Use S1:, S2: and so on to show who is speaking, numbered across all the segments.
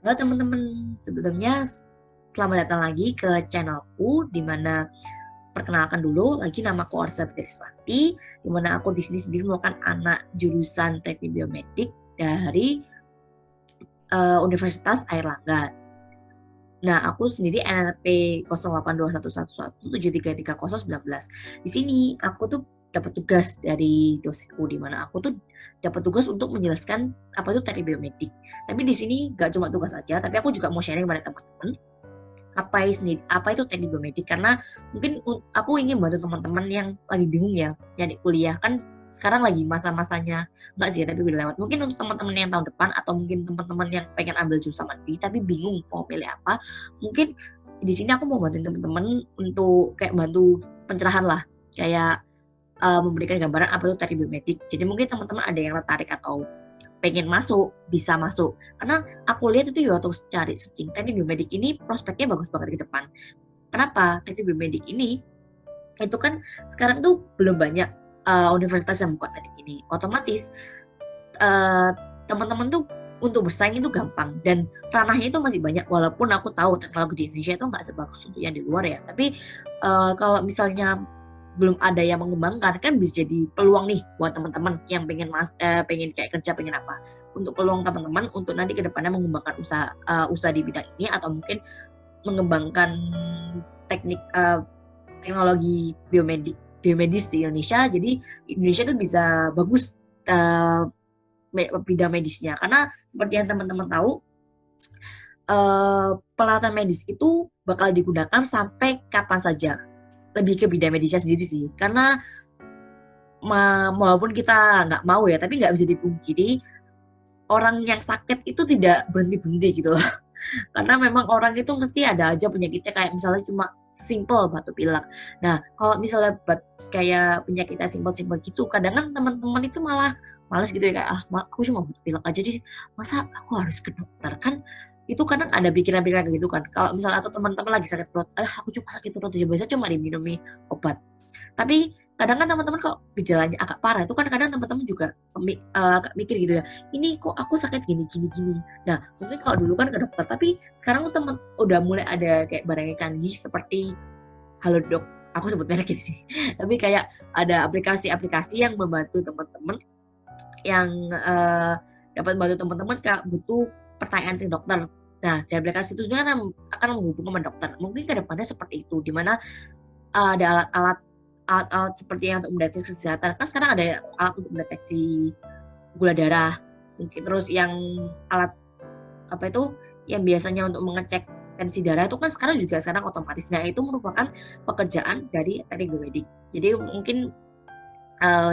S1: Halo teman-teman, sebelumnya selamat datang lagi ke channelku, di mana perkenalkan dulu lagi namaku Orsa Fitriswati, di mana aku di sini sendiri merupakan anak jurusan Teknik Biomedik dari Universitas Airlangga. Nah, aku sendiri NRP 082111733019. Di sini aku tuh dapat tugas dari dosenku, di mana aku tuh dapat tugas untuk menjelaskan apa itu teknik biomedik. Tapi di sini gak cuma tugas aja, tapi aku juga mau sharing kepada teman-teman apa itu teknik biomedik, karena mungkin aku ingin bantu teman-teman yang lagi bingung ya nyari kuliah. Kan sekarang lagi masa-masanya, enggak sih tapi udah lewat. Mungkin untuk teman-teman yang tahun depan atau mungkin teman-teman yang pengen ambil jurusan mandiri tapi bingung mau pilih apa, mungkin di sini aku mau bantuin teman-teman untuk kayak bantu pencerahan lah, kayak memberikan gambaran apa itu teknik biomedik. Jadi mungkin teman-teman ada yang tertarik atau pengen masuk, bisa masuk. Karena aku lihat itu ya waktu cari searching, teknik biomedik ini prospeknya bagus banget ke depan. Kenapa? Teknik biomedik ini itu kan sekarang tuh belum banyak universitas yang buka teknik ini. Otomatis teman-teman tuh untuk bersaing itu gampang, dan ranahnya itu masih banyak. Walaupun aku tahu teknologi di Indonesia itu nggak sebagus untuk yang di luar ya, tapi kalau misalnya belum ada yang mengembangkan, kan bisa jadi peluang nih buat teman-teman yang pengen kayak kerja, pengen apa, untuk peluang teman-teman untuk nanti kedepannya mengembangkan usaha di bidang ini, atau mungkin mengembangkan teknologi biomedis di Indonesia. Jadi Indonesia tuh bisa bagus bidang medisnya, karena seperti yang teman-teman tahu, peralatan medis itu bakal digunakan sampai kapan saja. Lebih ke bidang medisnya sendiri sih, karena walaupun kita nggak mau ya, tapi nggak bisa dipungkiri orang yang sakit itu tidak berhenti-berhenti gitu loh. Karena memang orang itu mesti ada aja penyakitnya, kayak misalnya cuma simple batuk pilek. Nah, kalau misalnya kayak penyakitnya simple-simple gitu, kadang kan teman-teman itu malah males gitu ya, kayak aku cuma batuk pilek aja sih, masa aku harus ke dokter? Kan itu kadang ada pikiran-pikiran gitu kan. Kalau misalnya atau teman-teman lagi sakit perut, aku cuma sakit perut aja, biasa cuma diminumi obat. Tapi kadang kan teman-teman kalau gejalanya agak parah, itu kan kadang teman-teman juga agak mikir gitu ya, ini kok aku sakit gini. Nah, mungkin kalau dulu kan ke dokter, tapi sekarang tuh udah mulai ada kayak barangnya canggih seperti Halodoc. Aku sebut merek gitu sih. Tapi kayak ada aplikasi-aplikasi yang membantu teman-teman, yang dapat membantu teman-teman kalau butuh pertanyaan ke dokter. Nah, dari aplikasi itu sebenarnya akan menghubungkan dokter. Mungkin ke depannya seperti itu, di mana ada alat-alat seperti yang untuk mendeteksi kesehatan. Kan sekarang ada alat untuk mendeteksi gula darah, mungkin terus yang alat apa itu yang biasanya untuk mengecek tensi darah itu kan sekarang otomatis. Nah, itu merupakan pekerjaan dari teknik biomedik. Jadi mungkin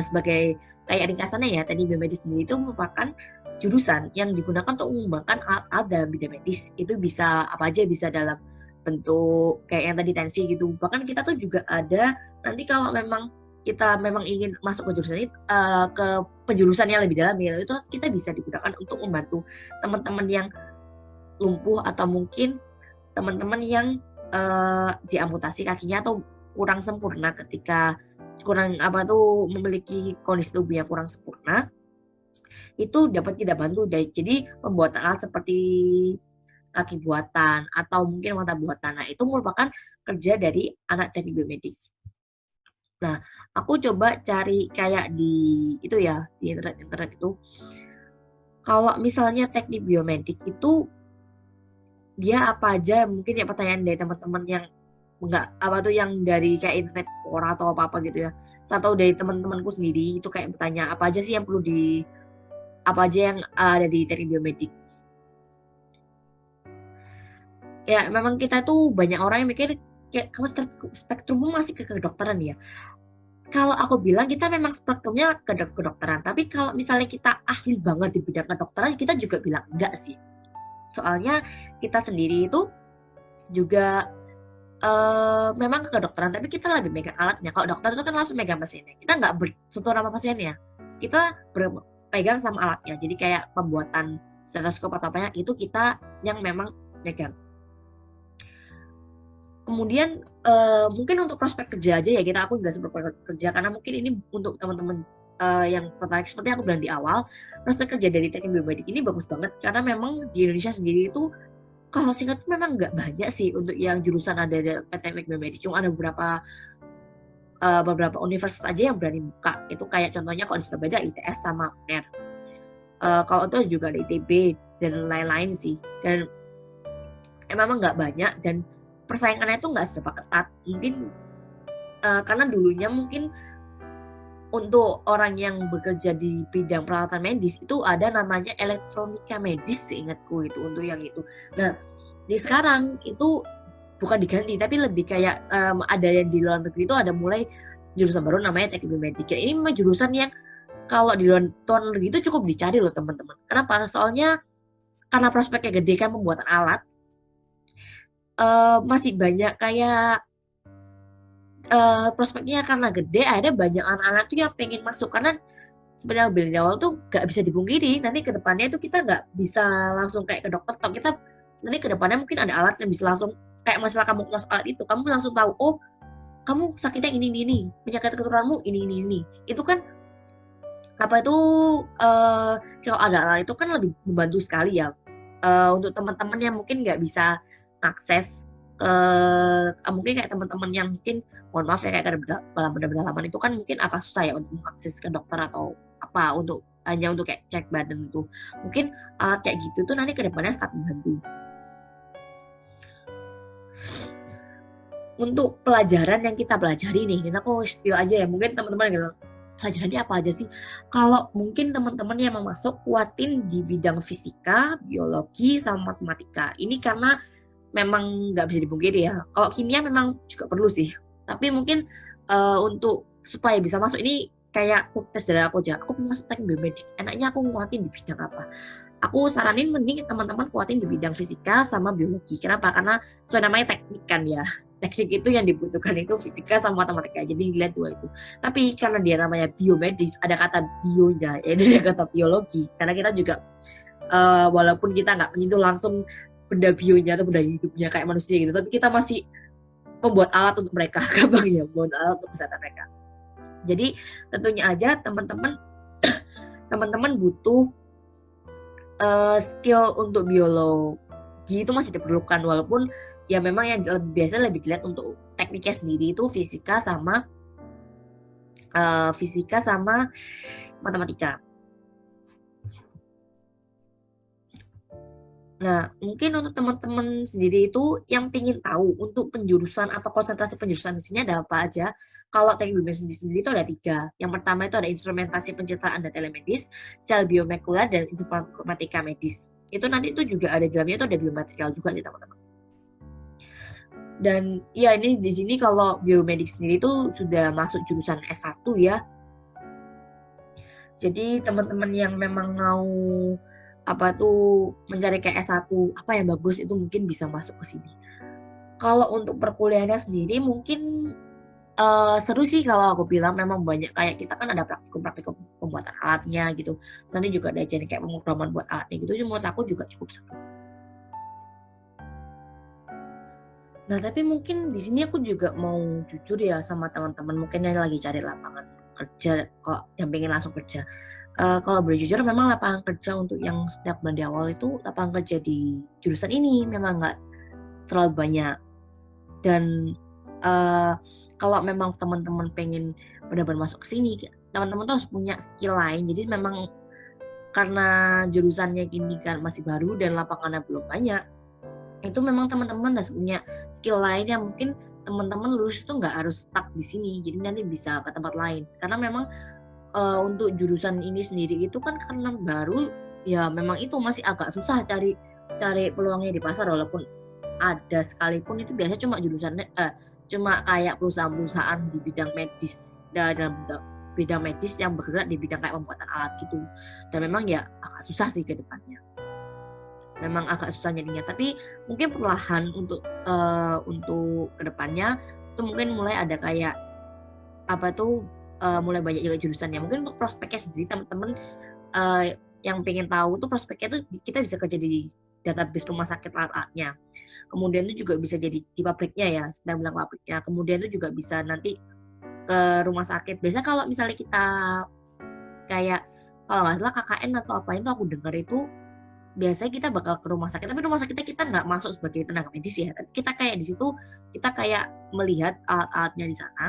S1: sebagai kayak ringkasannya ya, teknik biomedik sendiri itu merupakan jurusan yang digunakan untuk mengembangkan alat-alat dalam bidang medis. Itu bisa apa aja, bisa dalam bentuk kayak yang tadi tensi gitu. Bahkan kita tuh juga ada, nanti kalau memang kita memang ingin masuk ke jurusan ini, ke penjurusan yang lebih dalam ya, itu kita bisa digunakan untuk membantu teman-teman yang lumpuh, atau mungkin teman-teman yang diamputasi kakinya atau kurang sempurna, ketika memiliki kondisi tubuh yang kurang sempurna, itu dapat kita bantu. Jadi pembuatan alat seperti kaki buatan atau mungkin mata buatan, nah itu merupakan kerja dari anak teknik biomedik. Nah, aku coba cari kayak di itu ya, di internet itu, kalau misalnya teknik biomedik itu dia apa aja, mungkin ya pertanyaan dari teman-teman yang yang dari kayak internet Quora atau apa gitu ya, atau dari teman-temanku sendiri itu kayak bertanya apa aja sih yang apa aja yang ada di teknik biomedik. Ya memang kita tuh banyak orang yang mikir kayak kamu spektrummu masih ke kedokteran ya. Kalau aku bilang kita memang spektrumnya ke kedokteran, tapi kalau misalnya kita ahli banget di bidang kedokteran, kita juga bilang enggak sih. Soalnya kita sendiri itu juga memang ke kedokteran, tapi kita lebih megang alatnya. Kalau dokter itu kan langsung megang pasiennya, kita nggak bersentuh sama pasiennya, kita berpegang sama alatnya. Jadi kayak pembuatan stetoskop atau apanya itu kita yang memang megang. Kemudian mungkin untuk prospek kerja aja ya, aku nggak seberapa kerja, karena mungkin ini untuk teman-teman yang tertarik seperti aku bilang di awal, prospek kerja dari teknik biomedik ini bagus banget karena memang di Indonesia sendiri itu kalau singkat memang nggak banyak sih untuk yang jurusan ada di teknik biomedik. Cuma ada beberapa universitas aja yang berani buka. Itu kayak contohnya kalau di Surabaya ITS sama UNER. Kalau itu juga ada ITB dan lain-lain sih. Dan memang nggak banyak dan persaingannya itu nggak seberapa ketat. Mungkin karena dulunya mungkin untuk orang yang bekerja di bidang peralatan medis itu ada namanya elektronika medis seingatku itu untuk yang itu. Nah, di sekarang itu bukan diganti tapi lebih kayak ada yang di luar negeri itu ada mulai jurusan baru namanya teknik biomedik. Ini memang jurusan yang kalau di luar negeri itu cukup dicari loh teman-teman. Kenapa? Soalnya karena prospeknya gede kan pembuatan alat, masih banyak kayak prospeknya karena gede ada banyak anak-anak tuh yang pengen masuk karena seperti yang bilang di awal tuh gak bisa dipungkiri nanti ke depannya itu kita gak bisa langsung kayak ke dokter atau kita nanti ke depannya mungkin ada alat yang bisa langsung kayak masalah kamu masuk alat itu kamu langsung tahu oh kamu sakitnya ini penyakit keturunanmu ini itu kan apa itu kalau ada alat itu kan lebih membantu sekali ya untuk teman-teman yang mungkin nggak bisa akses mungkin kayak teman-teman yang mungkin mohon maaf ya kayak dalam pedalaman itu kan mungkin agak susah ya untuk mengakses ke dokter atau apa untuk hanya untuk kayak cek badan itu mungkin alat kayak gitu tuh nanti kedepannya sangat membantu untuk pelajaran yang kita pelajari nih dan aku spill aja ya mungkin teman-teman gitu pelajarannya apa aja sih kalau mungkin teman-teman yang mau masuk kuatin di bidang fisika biologi sama matematika ini karena memang nggak bisa dipungkiri ya. Kalau kimia memang juga perlu sih. Tapi mungkin untuk supaya bisa masuk ini kayak tes dari aku aja. Aku pengen masuk teknik biomedik. Enaknya aku nguatin di bidang apa? Aku saranin mending teman-teman kuatin di bidang fisika sama biologi. Kenapa? Karena sesuai namanya teknik kan ya. Teknik itu yang dibutuhkan itu fisika sama matematika. Jadi dilihat dua itu. Tapi karena dia namanya biomedis, ada kata bionya, yaitu ada kata biologi. Karena kita juga walaupun kita nggak menyentuh langsung benda bionya atau benda hidupnya kayak manusia gitu tapi kita masih membuat alat untuk mereka gampang ya membuat alat untuk kesehatan mereka jadi tentunya aja teman-teman butuh skill untuk biologi itu masih diperlukan walaupun ya memang yang biasa lebih dilihat untuk tekniknya sendiri itu fisika sama matematika. Nah, mungkin untuk teman-teman sendiri itu yang ingin tahu untuk penjurusan atau konsentrasi penjurusan di sini ada apa aja. Kalau teknik biomedik sendiri itu ada 3. Yang pertama itu ada instrumentasi pencitraan dan telemedis, sel biomolekuler, dan informatika medis. Itu nanti itu juga ada di dalamnya itu ada biomaterial juga sih teman-teman. Dan ya ini di sini kalau biomedik sendiri itu sudah masuk jurusan S1 ya. Jadi teman-teman yang memang mau mencari kayak S1 apa yang bagus itu mungkin bisa masuk ke sini. Kalau untuk perkuliahannya sendiri mungkin seru sih kalau aku bilang memang banyak kayak kita kan ada praktikum pembuatan alatnya gitu. Nanti juga ada jadi kayak pemrograman buat alatnya gitu. Menurut aku juga cukup seru. Nah, tapi mungkin di sini aku juga mau jujur ya sama teman-teman mungkin yang lagi cari lapangan kerja kok yang pengen langsung kerja. Kalau boleh jujur memang lapangan kerja untuk yang setiap bulan di awal itu lapangan kerja di jurusan ini memang nggak terlalu banyak dan kalau memang teman-teman pengen benar-benar masuk ke sini teman-teman tuh harus punya skill lain jadi memang karena jurusannya gini kan masih baru dan lapangannya belum banyak itu memang teman-teman harus punya skill lain yang mungkin teman-teman lulus itu nggak harus stuck di sini jadi nanti bisa ke tempat lain karena memang untuk jurusan ini sendiri itu kan karena baru ya memang itu masih agak susah cari peluangnya di pasar walaupun ada sekalipun itu biasanya cuma kayak perusahaan-perusahaan di bidang medis dalam bidang medis yang bergerak di bidang kayak pembuatan alat gitu dan memang ya agak susah sih ke depannya memang agak susah nyarinya tapi mungkin perlahan untuk kedepannya itu mungkin mulai ada kayak mulai banyak juga jurusannya. Mungkin untuk prospeknya sendiri teman-teman yang pengen tahu tuh prospeknya tuh kita bisa kerja di database rumah sakit alatnya. Kemudian itu juga bisa jadi di pabriknya ya, sedang bilang pabriknya. Kemudian itu juga bisa nanti ke rumah sakit. Biasanya kalau misalnya kita kayak kalau nggak salah KKN atau apa itu aku dengar itu biasanya kita bakal ke rumah sakit, tapi rumah sakitnya kita nggak masuk sebagai tenaga medis ya, tapi kita kayak di situ kita kayak melihat alat-alatnya di sana,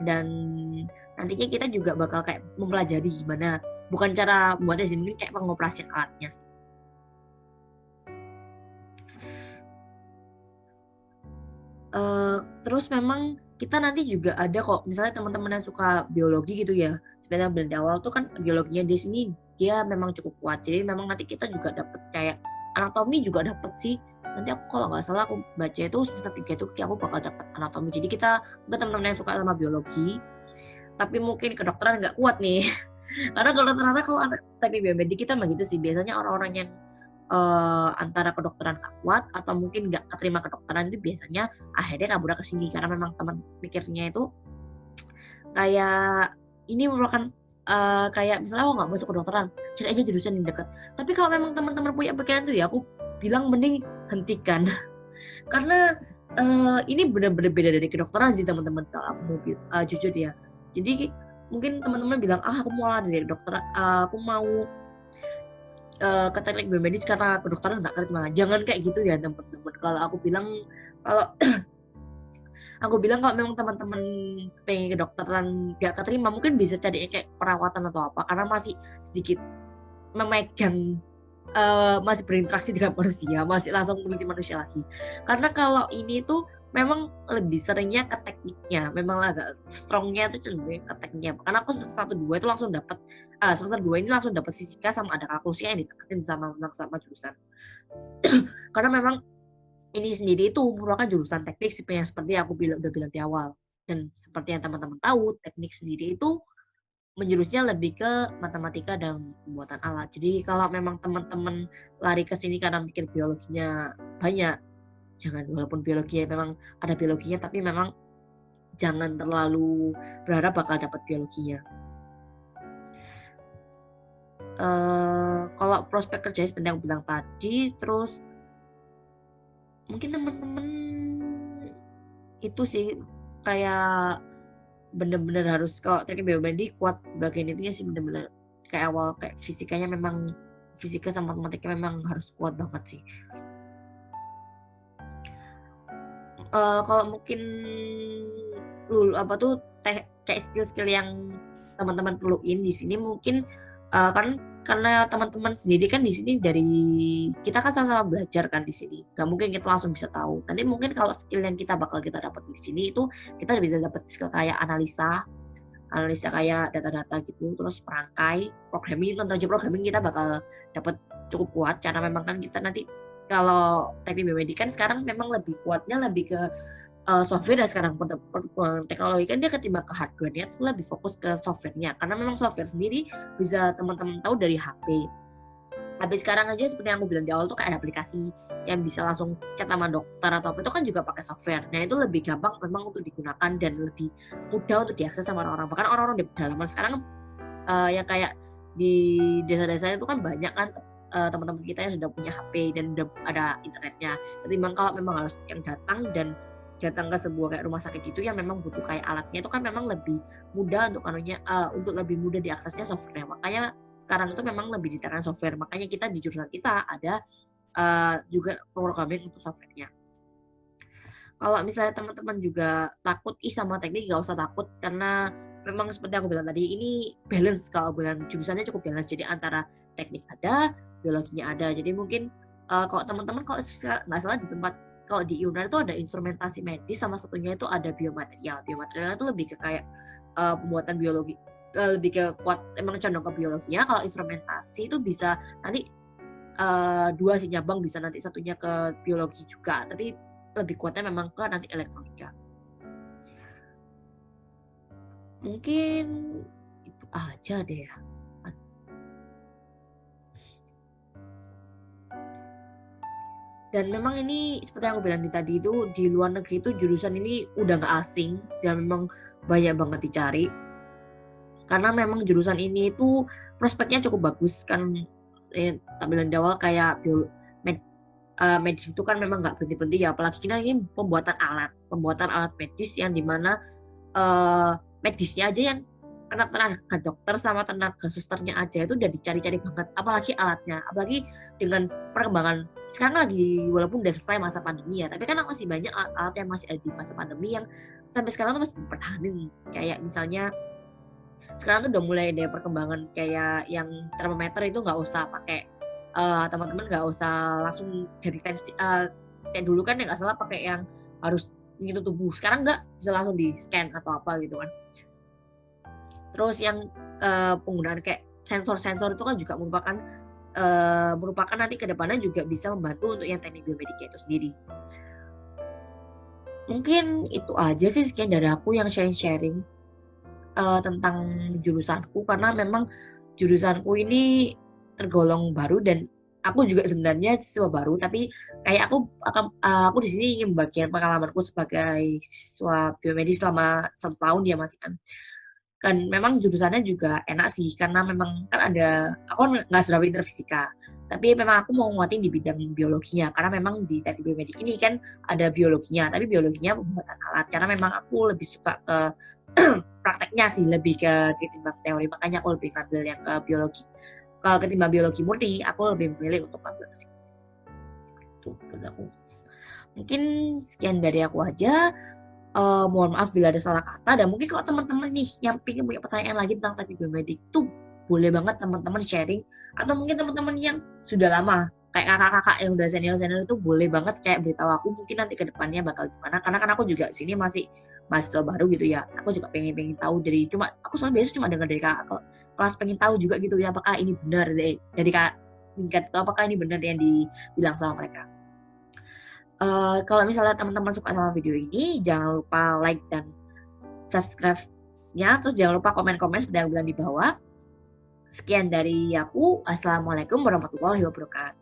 S1: dan nantinya kita juga bakal kayak mempelajari gimana, bukan cara buatnya sih, mungkin kayak pengoperasian alatnya sih. Terus memang kita nanti juga ada kok, misalnya teman-teman yang suka biologi gitu ya, sebenarnya yang di awal tuh kan biologinya di sini dia memang cukup kuat, jadi memang nanti kita juga dapat kayak anatomi juga dapat sih. Nanti aku kalau nggak salah aku baca itu semester 3 itu aku bakal dapat anatomi. Jadi kita buat teman-teman yang suka sama biologi, tapi mungkin kedokteran nggak kuat nih. Karena kalau ternyata kalau anak teknik biomedik kita begitu sih, biasanya orang-orang yang antara kedokteran gak kuat atau mungkin gak keterima kedokteran itu biasanya akhirnya kabur ke sini, karena memang teman pikirnya itu kayak ini merupakan kayak misalnya aku nggak masuk kedokteran, cari aja jurusan yang dekat. Tapi kalau memang teman-teman punya pikiran itu ya aku bilang mending hentikan. Karena ini benar-benar beda dari kedokteran sih teman-teman, kalau aku mau jujur ya. Jadi mungkin teman-teman bilang aku mau lari dari dokter, aku mau ke teknik biomedis karena kedokteran nggak keterima. Jangan kayak gitu ya teman-teman. Kalau aku bilang kalau memang teman-teman pengen kedokteran nggak keterima, mungkin bisa cari kayak perawatan atau apa, karena masih sedikit memegang, masih berinteraksi dengan manusia, masih langsung meneliti manusia lagi. Karena kalau ini tuh memang lebih seringnya ke tekniknya, memang agak strongnya itu cenderung ke tekniknya. Karena aku semester 1, 2 itu langsung dapat, semester 2 ini langsung dapat fisika sama ada kalkulusnya yang ditekanin sama jurusan. Karena memang ini sendiri itu merupakan jurusan teknik seperti yang aku udah bilang di awal. Dan seperti yang teman-teman tahu, teknik sendiri itu menjurusnya lebih ke matematika dan pembuatan alat. Jadi kalau memang teman-teman lari ke sini karena mikir biologinya banyak, jangan, walaupun biologinya memang ada biologinya, tapi memang jangan terlalu berharap bakal dapat biologinya. Kalau prospek kerja seperti yang aku bilang tadi, terus mungkin teman-teman itu sih kayak bener-bener harus, kalau teknik biomedik kuat bagian itunya sih, bener-bener kayak awal kayak fisikanya memang, fisika sama matematika memang harus kuat banget sih. Kalau mungkin kayak skill-skill yang teman-teman perluin di sini mungkin, karena teman-teman sendiri kan di sini dari kita kan sama-sama belajar kan di sini, nggak mungkin kita langsung bisa tahu. Nanti mungkin kalau skill yang kita dapat di sini itu kita bisa dapat skill kayak analisa kayak data-data gitu, terus perangkai, programming, tentu aja programming kita bakal dapat cukup kuat, karena memang kan kita nanti kalau teknik biomedik kan sekarang memang lebih kuatnya lebih ke software ya sekarang. Teknologi kan dia ketimbang ke hardware-nya itu lebih fokus ke software-nya, karena memang software sendiri bisa teman-teman tahu dari HP. Tapi sekarang aja seperti yang aku bilang di awal tuh kayak ada aplikasi yang bisa langsung chat sama dokter atau apa, itu kan juga pakai software. Nah itu lebih gampang memang untuk digunakan dan lebih mudah untuk diakses sama orang-orang. Bahkan orang-orang di pedalaman sekarang yang kayak di desa-desa itu kan banyak kan teman-teman kita yang sudah punya HP dan udah ada internetnya. Ketimbang kalau memang harus yang datang ke sebuah kayak rumah sakit gitu yang memang butuh kayak alatnya, itu kan memang lebih mudah untuk untuk lebih mudah diaksesnya software. Makanya sekarang itu memang lebih ditekan software. Makanya kita di jurusan kita ada juga programming untuk softwarenya. Kalau misalnya teman-teman juga takut sama teknik, nggak usah takut, karena memang seperti aku bilang tadi, ini balance, kalau bilang jurusannya cukup balance. Jadi antara teknik ada, biologinya ada. Jadi mungkin kalau teman-teman kalau nggak salah di tempat, kalau di UNAR itu ada instrumentasi medis, sama satunya itu ada biomaterial. Biomaterial itu lebih ke kayak pembuatan biologi, lebih ke kuat, emang condong ke biologinya. Kalau instrumentasi itu bisa nanti dua sih nyabang, bisa nanti satunya ke biologi juga, tapi lebih kuatnya memang ke nanti elektronika. Mungkin itu aja deh ya. Dan memang ini seperti yang aku bilang tadi, itu di luar negeri itu jurusan ini udah nggak asing dan memang banyak banget dicari. Karena memang jurusan ini itu prospeknya cukup bagus kan. Tak bilang di awal kayak medis itu kan memang nggak berhenti-berhenti ya, apalagi kita ini pembuatan alat medis yang dimana medisnya aja yang tenaga dokter sama tenaga susternya aja itu udah dicari-cari banget, apalagi alatnya, apalagi dengan perkembangan sekarang lagi walaupun udah selesai masa pandemi ya, tapi kan masih banyak alat-alat yang masih ada di masa pandemi yang sampai sekarang tuh masih dipertahanin. Kayak misalnya sekarang tuh udah mulai ada perkembangan kayak yang termometer itu nggak usah pakai teman-teman nggak usah langsung dari tensi kayak dulu kan ya nggak salah pakai yang harus nyentuh tubuh, sekarang nggak, bisa langsung di-scan atau apa gitu kan. Terus yang penggunaan kayak sensor-sensor itu kan juga merupakan nanti ke depannya juga bisa membantu untuk yang teknik biomedika itu sendiri. Mungkin itu aja sih sekian dari aku yang sharing-sharing tentang jurusanku, karena memang jurusanku ini tergolong baru dan aku juga sebenarnya siswa baru, tapi kayak aku di sini ingin membagikan pengalamanku sebagai siswa biomedis selama 1 tahun ya Mas kan. Dan memang jurusannya juga enak sih, karena memang kan aku kan nggak seberapa pinter fisika, tapi memang aku mau nguatin di bidang biologinya, karena memang di teknik biomedik ini kan ada biologinya, tapi biologinya pembuatan alat, karena memang aku lebih suka ke prakteknya sih, lebih ke ketimbang teori, makanya aku lebih ngambil yang ke biologi. Ketimbang biologi murni, aku lebih memilih untuk ngambil ke situ. Tuh, menurut aku. Mungkin sekian dari aku aja. Mohon maaf bila ada salah kata, dan mungkin kalau teman-teman nih yang pengen punya pertanyaan lagi tentang teknik biomedik tuh boleh banget teman-teman sharing, atau mungkin teman-teman yang sudah lama kayak kakak-kakak yang udah senior-senior itu boleh banget kayak beritahu aku mungkin nanti ke depannya bakal gimana, karena kan aku juga sini masih mahasiswa baru gitu ya, aku juga pengen tahu dari aku soalnya biasa cuma dengar dari kakak kelas, pengen tahu juga gitu ya apakah ini benar dari kakak tingkat itu, apakah ini benar yang dibilang sama mereka. Kalau misalnya teman-teman suka sama video ini, jangan lupa like dan subscribe-nya, terus jangan lupa komen-komen seperti yang bilang di bawah. Sekian dari aku, assalamualaikum warahmatullahi wabarakatuh.